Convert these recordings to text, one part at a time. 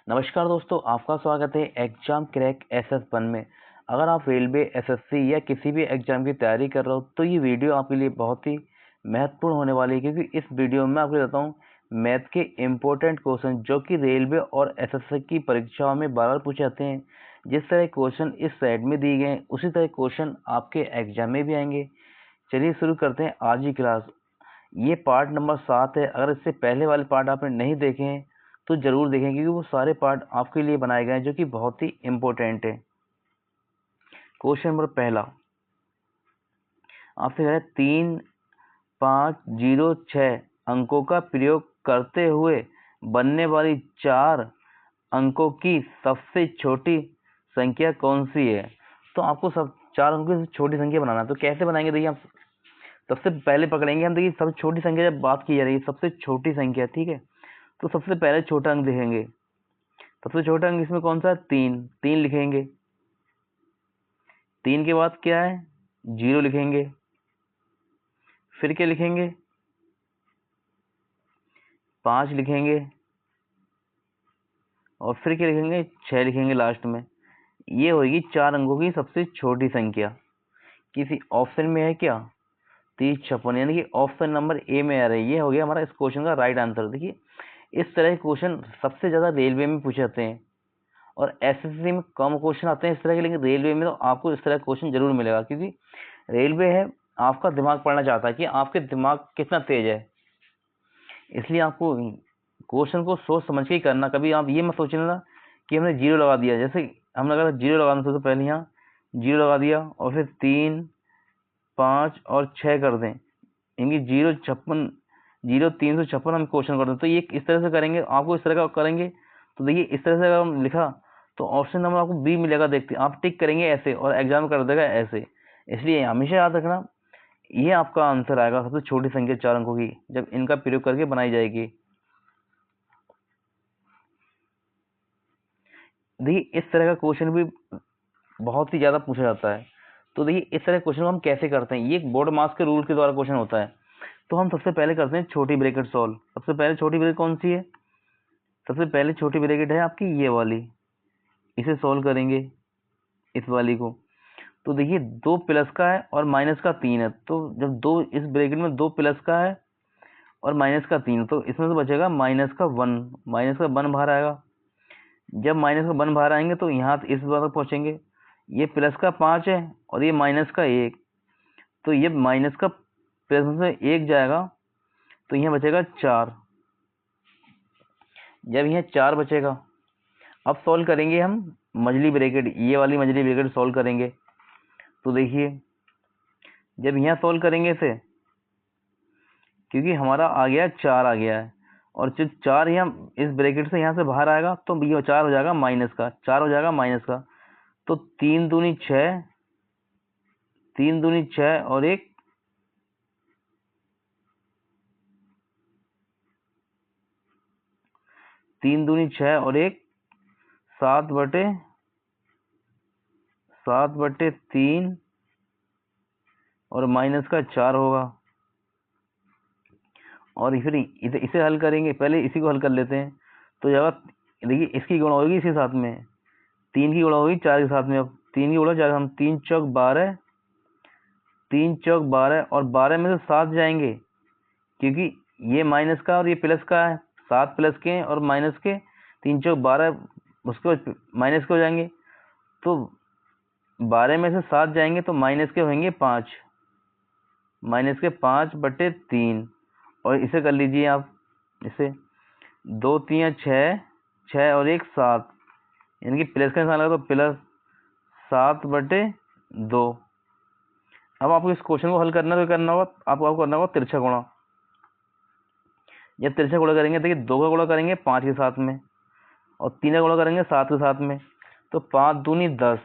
नमस्कार दोस्तों, आपका स्वागत है एग्जाम क्रैक SS1 में। अगर आप रेलवे, SSC या किसी भी एग्जाम की तैयारी कर रहे हो तो ये वीडियो आपके लिए बहुत ही महत्वपूर्ण होने वाली है, क्योंकि इस वीडियो में आपको बताता हूँ मैथ के इम्पोर्टेंट क्वेश्चन जो कि रेलवे और SSC की परीक्षाओं में बार बार पूछे जाते हैं। जिस तरह क्वेश्चन इस साइड में दिए गए हैं उसी तरह क्वेश्चन आपके एग्जाम में भी आएंगे। चलिए शुरू करते हैं आज की क्लास। ये पार्ट नंबर 7 है। अगर इससे पहले वाले पार्ट आपने नहीं देखे हैं तो जरूर देखें, क्योंकि वो सारे पार्ट आपके लिए बनाए गए हैं जो कि बहुत ही इम्पोर्टेंट है। क्वेश्चन नंबर पहला आपसे है 3, 5, 0, 6 अंकों का प्रयोग करते हुए बनने वाली 4 अंकों की सबसे छोटी संख्या कौन सी है। तो आपको सब 4 अंकों की छोटी संख्या बनाना है। तो कैसे बनाएंगे, देखिए आप सबसे पहले पकड़ेंगे हम। देखिए सबसे छोटी संख्या जब बात की जा रही है, सबसे छोटी संख्या, ठीक है, तो सबसे पहले छोटा अंक लिखेंगे। सबसे छोटा अंक इसमें कौन सा है? 3। 3 लिखेंगे। 3 के बाद क्या है? 0 लिखेंगे। फिर क्या लिखेंगे? 5 लिखेंगे। और फिर क्या लिखेंगे? 6 लिखेंगे लास्ट में। ये होगी 4 अंकों की सबसे छोटी संख्या। किसी ऑप्शन में है क्या? 3056, यानी कि ऑप्शन नंबर ए में आ रही है। ये हो गया हमारा इस क्वेश्चन का राइट आंसर। देखिए इस तरह के क्वेश्चन सबसे ज्यादा रेलवे में पूछे जाते हैं और एसएससी में कम क्वेश्चन आते हैं इस तरह के, लेकिन रेलवे में तो आपको इस तरह का क्वेश्चन जरूर मिलेगा, क्योंकि रेलवे है आपका दिमाग पढ़ना चाहता है कि आपके दिमाग कितना तेज है। इसलिए आपको क्वेश्चन को सोच समझ के ही करना। कभी आप ये मत सोचना ना कि हमने 0 लगा दिया। जैसे हमने अगर 0 लगाना था तो पहले यहाँ 0 लगा दिया और फिर 3, 5 और 6 कर दें, इनकी 0 356 हम क्वेश्चन कर दें। तो ये इस तरह से करेंगे, आपको इस तरह का करेंगे। तो देखिए इस तरह से अगर हम लिखा तो ऑप्शन नंबर आपको बी मिलेगा। देखते आप टिक करेंगे ऐसे और एग्जाम कर देगा ऐसे। इसलिए हमेशा याद रखना ये आपका आंसर आएगा सबसे छोटी संख्या 4 अंकों की जब इनका प्रयोग करके बनाई जाएगी। देखिए इस तरह का क्वेश्चन भी बहुत ही ज्यादा पूछा जाता है। तो देखिए इस तरह क्वेश्चन को हम कैसे करते हैं, ये एक बोर्ड मास के रूल के द्वारा क्वेश्चन होता है। तो हम सबसे पहले करते हैं छोटी ब्रैकेट सॉल्व। सबसे पहले छोटी ब्रैकेट कौन सी है? सबसे पहले छोटी ब्रैकेट है आपकी ये वाली। इसे सॉल्व करेंगे इस वाली को। तो देखिए 2 प्लस का है और माइनस का 3 है। तो जब दो इस ब्रैकेट में 2 प्लस का है और माइनस का 3, तो इसमें से बचेगा माइनस का 1। माइनस का 1 बाहर आएगा। जब माइनस का 1 बाहर आएंगे तो यहाँ इस बार तक पहुंचेंगे। ये प्लस का 5 है और ये माइनस का 1। तो ये माइनस का प्लस में से 1 जाएगा तो यहाँ बचेगा 4। जब यहाँ 4 बचेगा, अब सॉल्व करेंगे हम मछली ब्रैकेट, ये वाली मछली ब्रैकेट सॉल्व करेंगे। तो देखिए जब यहाँ सॉल्व करेंगे इसे, क्योंकि हमारा आ गया 4 आ गया है और जब 4 यहाँ इस ब्रैकेट से यहाँ से बाहर आएगा तो ये 4 हो जाएगा माइनस का, 4 हो जाएगा माइनस का। तो 3 दूनी 6, 3 दूनी 6 और 1 3 दूनी 6 और 1 7/3 और माइनस का 4 होगा। और फिर इसे हल करेंगे। पहले इसी को हल कर लेते हैं। तो जब देखिए इसकी गुणा होगी इसके साथ में, 3 की गुणा होगी 4 के साथ में। अब 3 की गुणा 4, हम 3 चौक 12, 3 चौक 12 और 12 में से 7 जाएंगे, क्योंकि ये माइनस का और ये प्लस का है। 7 प्लस के और माइनस के, 3 चौक 12 उसके माइनस के हो जाएंगे। तो 12 में से 7 जाएंगे तो माइनस के होंगे 5। माइनस के 5/3 और इसे कर लीजिए आप। इसे 2 3 6, 6 और 1 7, यानी कि प्लस का निशान लगा तो प्लस 7/2। अब आपको इस क्वेश्चन को हल करना तो करना होगा, आपको करना होगा तिरछा गुणा। जब तिरछा गुणा करेंगे, देखिए 2 का गुणा करेंगे 5 के साथ में और 3 का गुणा करेंगे 7 के साथ में। तो 5 दूनी 10,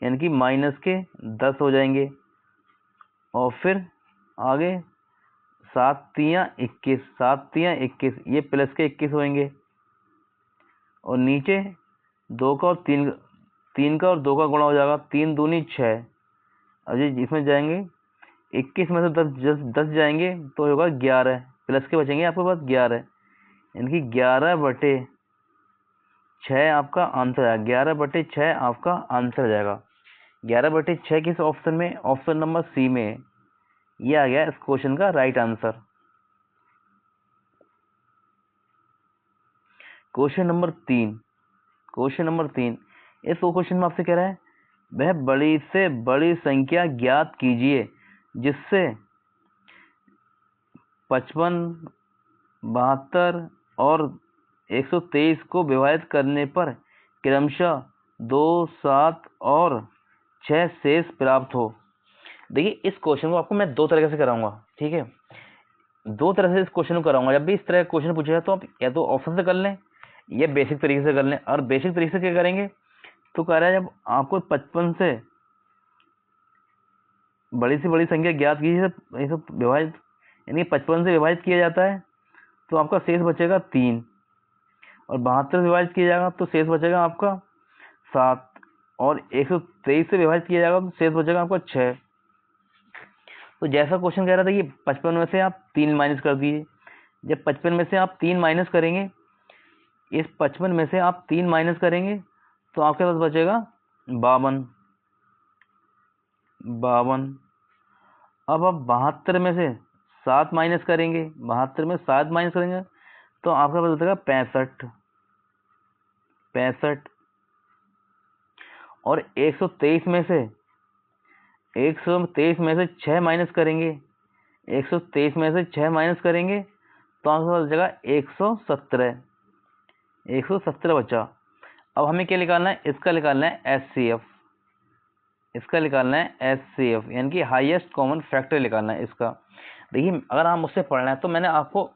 यानी कि माइनस के 10 हो जाएंगे। और फिर आगे 7 3 21, 7 3 21, ये प्लस के 21 होंगे। और नीचे 2 का और 3 का और 2 का गुणा हो जाएगा, 3 दूनी 6। अब जी इसमें जाएंगे 21 में से 10 जाएंगे तो होगा 11, प्लस के बचेंगे आपके पास 11, यानी कि 11/4 6 आपका आंसर आएगा, 11/6 आपका आंसर जाएगा। 11/6 किस ऑप्शन में? ऑप्शन नंबर सी में है। ये आ गया इस क्वेश्चन का right answer. Question number 3, question number 3, इस क्वेश्चन में आपसे कह रहा है वह बड़ी से बड़ी संख्या ज्ञात कीजिए जिससे 55, 72 और 123 को विभाजित करने पर क्रमशः 2, 7 और 6 शेष प्राप्त हो। देखिए इस क्वेश्चन को आपको मैं दो तरीके से कराऊंगा, ठीक है, दो तरह से इस क्वेश्चन को कराऊंगा। जब भी इस तरह का क्वेश्चन पूछेगा तो आप या तो ऑप्शन से कर लें या बेसिक तरीके से कर लें। और बेसिक तरीके से क्या करेंगे तो कह रहा है जब आपको 55 से बड़ी संख्या ज्ञात कीजिए तो विभाजित, यानी 55 से विभाजित किया जाता है तो आपका शेष बचेगा 3, और 72 से विभाजित किया जाएगा तो शेष बचेगा आपका 7, और 123 से विभाजित किया जाएगा तो शेष बचेगा आपका 6। तो जैसा क्वेश्चन कह रहा था कि 55 में से आप 3 माइनस कर दीजिए। जब 55 में से आप 3 माइनस करेंगे, इस 55 में से आप 3 माइनस करेंगे तो आपके पास बचेगा 52। अब आप 72 में से 7 माइनस करेंगे, 72 में 7 माइनस करेंगे तो आपके पास बचेगा 65। और 123 में से 6 माइनस करेंगे, 123 में से 6 माइनस करेंगे तो आपके पास बचेगा 117 बचा। अब हमें क्या निकालना है? इसका निकालना है HCF, इसका निकालना है HCF यानी कि हाईएस्ट कॉमन फैक्टर निकालना है इसका। देखिए अगर आप मुझसे पढ़ना है तो मैंने आपको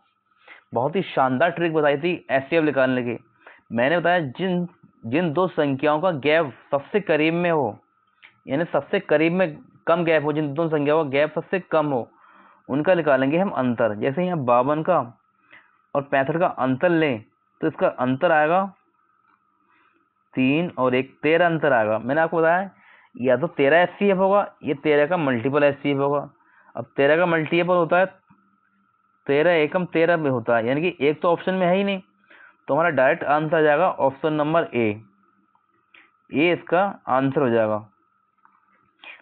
बहुत ही शानदार ट्रिक बताई थी HCF निकालने की। मैंने बताया जिन दो संख्याओं का गैप सबसे करीब में हो, यानी सबसे करीब में कम गैप हो, जिन दोनों संख्याओं का गैप सबसे कम हो उनका निकालेंगे हम अंतर। जैसे यहाँ 52 का और 65 का अंतर लें तो इसका अंतर आएगा 3 और 1, 13 अंतर आएगा। मैंने आपको बताया या तो 13 HCF होगा, ये 13 का मल्टीपल HCF होगा। अब 13 का मल्टीपल होता है 13 एकम 13 में होता है, यानी कि एक तो ऑप्शन में है ही नहीं, तो हमारा डायरेक्ट आंसर आ जाएगा ऑप्शन नंबर ए इसका आंसर हो जाएगा।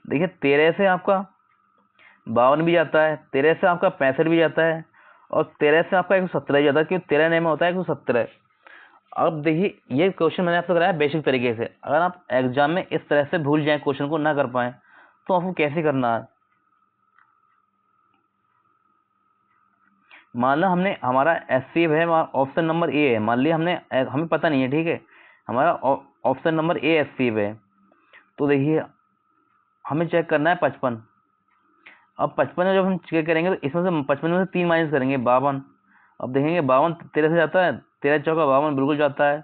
देखिए 13 से आपका 52 भी जाता है, 13 से आपका 65 भी जाता है, और 13 से आपका 117 भी जाता है, क्योंकि 13 में होता है 117। अब देखिए ये क्वेश्चन मैंने आपसे कराया बेसिक तरीके से। अगर आप एग्जाम में इस तरह से भूल जाए, क्वेश्चन को ना कर पाए, तो आपको कैसे करना है? मान लो हमने हमारा HCF है, ऑप्शन नंबर ए है, मान लिया हमें पता नहीं है, ठीक है, हमारा ऑप्शन नंबर ए HCF है। तो देखिए हमें चेक करना है 55। अब 55 में जब हम चेक करेंगे तो इसमें से 55 में से 3 माइनस करेंगे 52। अब देखेंगे 52 13 से जाता है, 13 चौका 52 बिल्कुल जाता है।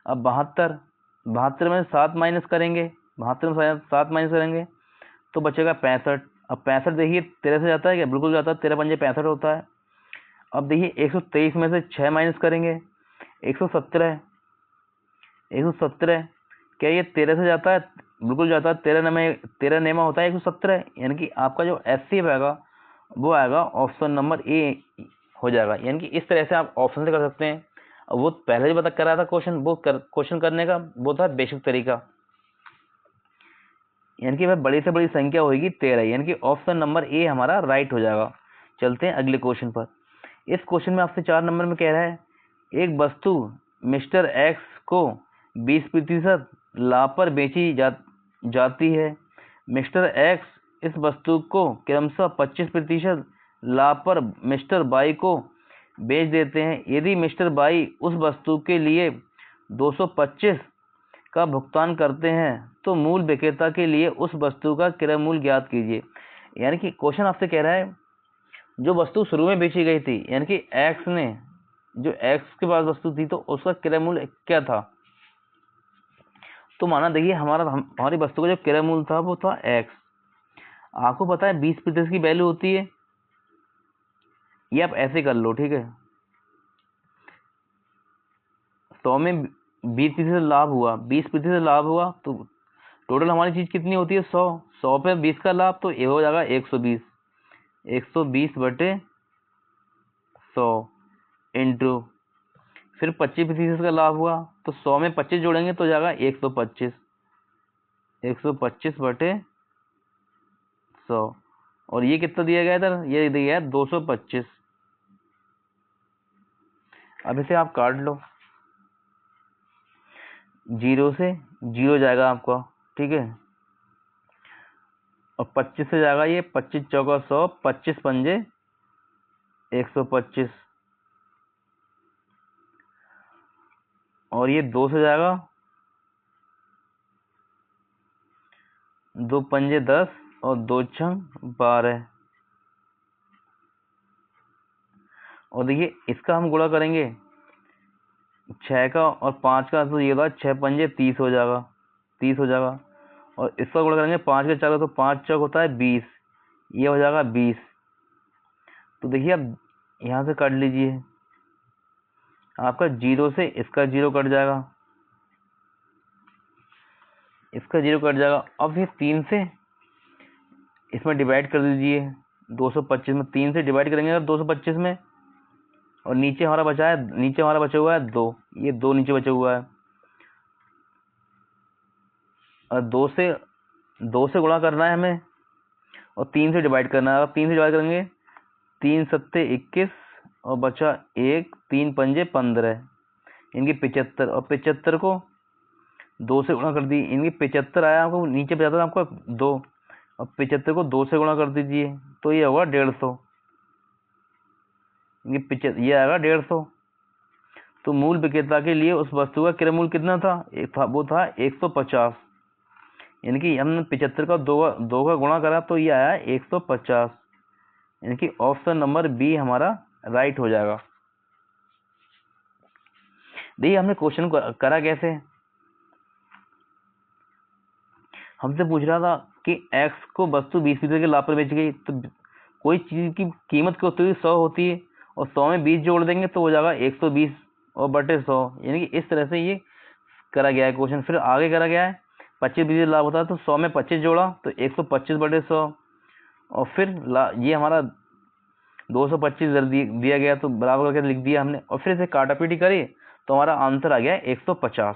अब 72 में 7 माइनस करेंगे, 72 में 7 माइनस करेंगे तो बचेगा 65। अब 65 देखिए 13 से जाता है क्या? बिल्कुल जाता है, 13 पंजे 65 होता है। अब देखिए 123 में से 6 माइनस करेंगे, 117। क्या ये 13 से जाता है? बिल्कुल जाता है, 13 नेमा होता है 117, यानी कि आपका जो HCF आएगा वो आएगा ऑप्शन नंबर ए हो जाएगा। यानी कि इस तरह से आप ऑप्शन से कर सकते हैं। अब वो पहले जो कर रहा था क्वेश्चन, वो क्वेश्चन करने का वो था बेसिक तरीका, यानी कि वह बड़ी से बड़ी संख्या होगी 13, यानी कि ऑप्शन नंबर ए हमारा राइट हो जाएगा। चलते हैं अगले क्वेश्चन पर। इस क्वेश्चन में आपसे 4 नंबर में कह रहा है एक वस्तु मिस्टर एक्स को 20% लाभ पर बेची जाती है। मिस्टर एक्स इस वस्तु को क्रमशः 25% लाभ पर मिस्टर बाई को बेच देते हैं। यदि मिस्टर बाई उस वस्तु के लिए 225 का भुगतान करते हैं तो मूल विक्रेता के लिए उस वस्तु का क्रय मूल्य ज्ञात कीजिए। यानी कि क्वेश्चन आपसे कह रहा है जो वस्तु शुरू में बेची गई थी, यानी कि एक्स ने जो एक्स के पास वस्तु थी तो उसका क्रय मूल्य क्या था। तो माना देखिए हमारी वस्तु का जो क्रय मूल्य था वो था एक्स। आपको पता है 20% की वैल्यू होती है, ये आप ऐसे कर लो, ठीक है। 100 में 20% लाभ हुआ, 20% लाभ हुआ तो टोटल हमारी चीज कितनी होती है 100 पे 20 का लाभ, तो ये हो जाएगा 120 बटे 100 इंटू फिर 25% का लाभ हुआ, तो 100 में 25 जोड़ेंगे तो जाएगा 125, 125 बटे 100। और ये कितना दिया गया इधर, ये दिया गया 225। अब इसे आप काट लो, 0 से 0 जाएगा आपका, ठीक है। और 25 से जाएगा ये 25 चौका 100, 25 पंजे 125। और ये 2 से जाएगा, 2 पंजे 10 और 2 छंग 12। और देखिए इसका हम गुणा करेंगे 6 का और 5 का, तो ये होगा 6 पंजे 30 हो जाएगा, 30 हो जाएगा। और इसका गुणा करेंगे 5 के 4 का, तो 5 चौक होता है 20, ये हो जाएगा 20। तो देखिए अब यहाँ से काट लीजिए, आपका 0 से इसका 0 कट जाएगा, इसका 0 कट जाएगा। अब ये 3 से इसमें डिवाइड कर दीजिए, 225 में 3 से डिवाइड करेंगे अगर 225 में। और नीचे हमारा बचा है, नीचे हमारा बचा हुआ है 2, ये 2 नीचे बचा हुआ है। और 2 से गुणा करना है हमें, और 3 से डिवाइड करना है। 3 से डिवाइड करेंगे, 3 सत्ते 21 और बचा 1, 3 पंजे 15, इनकी 75। और 75 को 2 से गुणा कर दी, इनकी 75 आया आपको, नीचे बचा था आपको 2, और 75 को 2 से गुणा कर दीजिए तो ये होगा 150, इनकी 75, ये आएगा 150। तो मूल विक्रेता के लिए उस वस्तु का क्रय मूल्य कितना था, वो था 150, यानी कि हमने 75 का 2 का गुणा करा तो ये आया 150, यानी कि ऑप्शन नंबर बी हमारा राइट हो जाएगा। देखिए हमने क्वेश्चन करा कैसे, हमसे पूछ रहा था कि x को वस्तु 20% के लाभ पर बेची गई, तो कोई चीज की कीमत क्या होती है, 100 होती है, और 100 में 20 जोड़ देंगे तो हो जाएगा 120 और बटे 100, यानी कि इस तरह से ये करा गया है क्वेश्चन। फिर आगे करा गया है 25% लाभ होता है, तो 100 में 25 जोड़ा तो 125 बटे 100, और फिर ये हमारा 225 दिया गया तो बराबर करके लिख दिया हमने, और फिर इसे काटापीटी करी तो हमारा आंसर आ गया 150।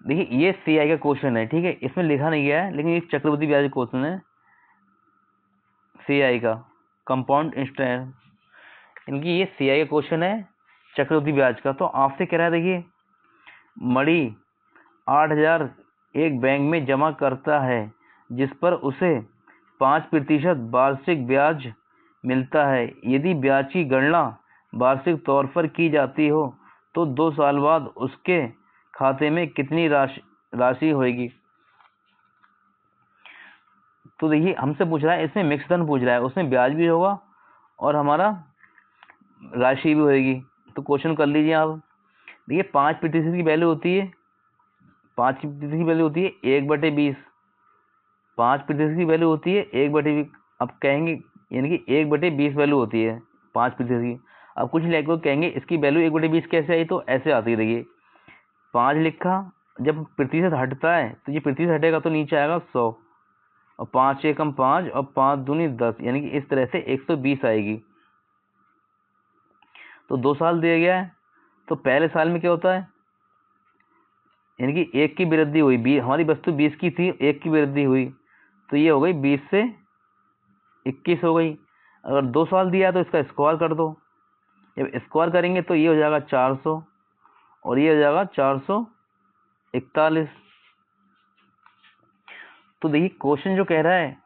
देखिए ये CI का क्वेश्चन है, ठीक है, इसमें लिखा नहीं गया है, लेकिन ये चक्रवृद्धि ब्याज क्वेश्चन है CI का, कंपाउंड इंटरेस्ट, इनकी ये CI का क्वेश्चन है चक्रवृद्धि ब्याज का। तो आपसे कह रहा है, देखिए मणि 8000 एक बैंक में जमा करता है जिस पर उसे 5% वार्षिक ब्याज मिलता है। यदि ब्याज की गणना वार्षिक तौर पर की जाती हो तो 2 साल बाद उसके खाते में कितनी राशि होगी। तो देखिए हमसे पूछ रहा है, इसमें मिक्स धन पूछ रहा है, उसमें ब्याज भी होगा और हमारा राशि भी होगी। तो क्वेश्चन कर लीजिए आप। देखिए 5% की वैल्यू होती है, 5% की वैल्यू होती है 1/20, 5% की वैल्यू होती है 1/20। अब कहेंगे यानी कि 1/20 वैल्यू होती है 5% की। अब कुछ लोग कहेंगे इसकी वैल्यू 1/20 कैसे आई, तो ऐसे आती है। देखिए 5 लिखा, जब प्रतिशत हटता है तो ये प्रतिशत हटेगा तो नीचे आएगा 100, और 5 एकम 5 और 5 दूनी 10, यानी कि इस तरह से 120 आएगी। तो 2 साल दिया गया है, तो पहले साल में क्या होता है, यानी कि 1 की वृद्धि हुई, हमारी वस्तु 20 की थी, 1 की वृद्धि हुई तो ये हो गई 20 से 21 हो गई। अगर 2 साल दिया तो इसका स्क्वायर कर दो, जब स्क्वायर करेंगे तो ये हो जाएगा 400 और ये हो जाएगा 441। तो देखिए क्वेश्चन जो कह रहा है,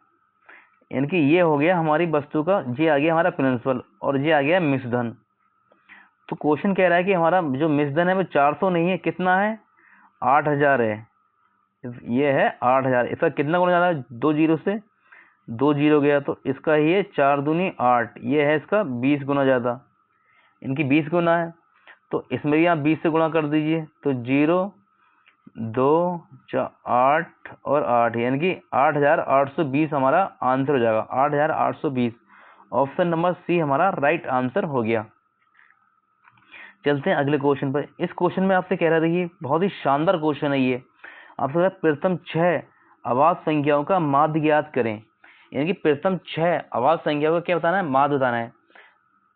यानी कि ये हो गया हमारी वस्तु का, ये आ गया हमारा प्रिंसिपल और ये आ गया मिश्रधन। तो क्वेश्चन कह रहा है कि हमारा जो मिश्रधन है वो 400 नहीं है, कितना है, 8000 है। ये है 8000, इसका कितना गुना जा रहा है, 2 जीरो से 2 जीरो गया तो इसका ही है 4 दूनी 8, ये है इसका 20 गुना ज़्यादा, इनकी 20 गुना है। तो इसमें भी आप 20 से गुणा कर दीजिए, तो 0 2 8 और 8, यानी कि 8820 हमारा आंसर हो जाएगा, 8820। ऑप्शन नंबर सी हमारा राइट आंसर हो गया। चलते हैं अगले क्वेश्चन पर। इस क्वेश्चन में आपसे कह रहा है, देखिए बहुत ही शानदार क्वेश्चन है ये। आपसे कह रहा है प्रथम 6 अवाच्य संख्याओं का माध्य ज्ञात करें, यानी कि प्रथम 6 अवाच्य संख्याओं का क्या बताना है, माध्य बताना है।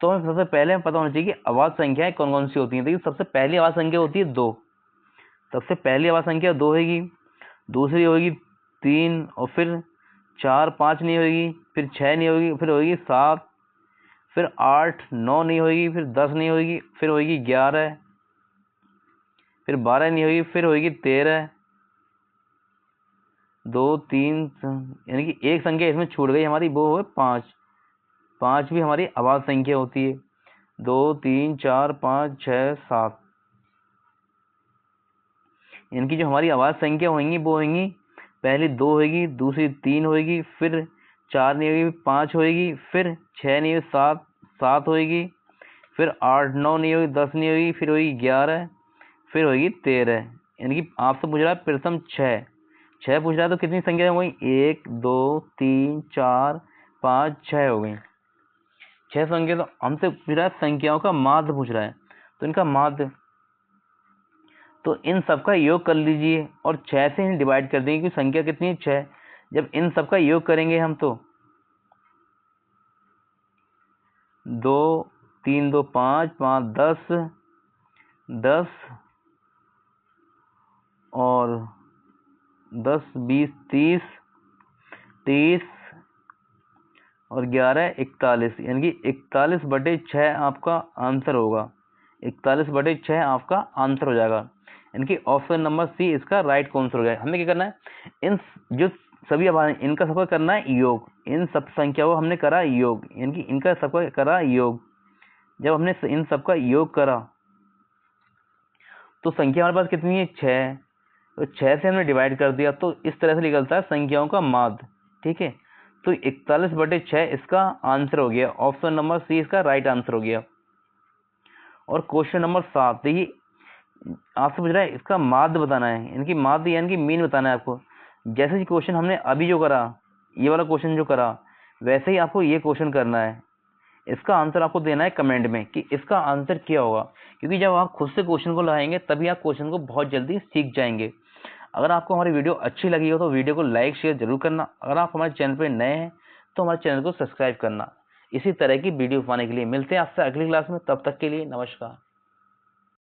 तो हमें सबसे पहले हमें पता होना चाहिए कि अवाच्य संख्याएं कौन कौन सी होती हैं। देखिए सबसे पहली अवाच्य संख्या होती है 2, सबसे पहली अवाच्य संख्या 2 होगी, दूसरी होगी 3, और फिर 4 5 नहीं होगी, फिर 6 नहीं होगी, फिर होगी 7, फिर 8 9 नहीं होगी, फिर 10 नहीं होगी, फिर होगी 11, फिर 12 नहीं होगी, फिर होगी 13, 2 3, यानी कि एक संख्या इसमें छूट गई हमारी, वो है 5। 5 भी हमारी अवाच्य संख्या होती है। 2 3 4 5 6 7, इनकी जो हमारी अवाच्य संख्या होंगी वो होंगी, पहली 2 होगी, दूसरी 3 होगी, फिर 4 नहीं होगी, 5 होगी, फिर 6 नहीं होगी, 7 होगी, फिर 8 9 नहीं होगी, 10 नहीं होगी, फिर होगी 11, फिर होगी 13। यानी कि आपसे पूछ रहा है प्रथम 6 पूछ रहा है, तो कितनी संख्या हो गई? 1 2 3 4 5 6 हो गई, 6 संख्या। तो हमसे पूछ रहा है संख्याओं का माध्य पूछ रहा है, तो इनका माध्य, तो इन सब का योग कर लीजिए और 6 से ही डिवाइड कर देंगे, क्योंकि संख्या कितनी है? 6। जब इन सब का योग करेंगे हम, तो 2 3 2 5 5 10 10 और 10 20 30 30 और 11 41, यानी कि 41/6 आपका आंसर होगा। 41/6 आपका आंसर हो जाएगा, यानी कि ऑप्शन नंबर सी इसका राइट आंसर हो गया। हमें क्या करना है? इन जो सभी इनका सबका करना है योग, इन सब संख्याओं को हमने करा योग, यानी कि इनका सबका करा योग। जब हमने इन सबका योग करा तो संख्या हमारे पास कितनी है? 6। तो 6 से हमने डिवाइड कर दिया, तो इस तरह से निकलता है संख्याओं का माध्य। ठीक है, तो 41/6 इसका आंसर हो गया, ऑप्शन नंबर सी इसका राइट आंसर हो गया। और क्वेश्चन नंबर 7, देखिए आपसे पूछ रहा है इसका माध्य बताना है, इनकी माध्य यानी कि मीन बताना है आपको। जैसे ही क्वेश्चन हमने अभी जो करा, ये वाला क्वेश्चन जो करा, वैसे ही आपको ये क्वेश्चन करना है। इसका आंसर आपको देना है कमेंट में कि इसका आंसर क्या होगा, क्योंकि जब आप खुद से क्वेश्चन को लाएंगे तभी आप क्वेश्चन को बहुत जल्दी सीख जाएंगे। अगर आपको हमारी वीडियो अच्छी लगी हो तो वीडियो को लाइक शेयर जरूर करना। अगर आप हमारे चैनल पर नए हैं तो हमारे चैनल को सब्सक्राइब करना। इसी तरह की वीडियो पाने के लिए मिलते हैं आपसे अगली क्लास में, तब तक के लिए नमस्कार।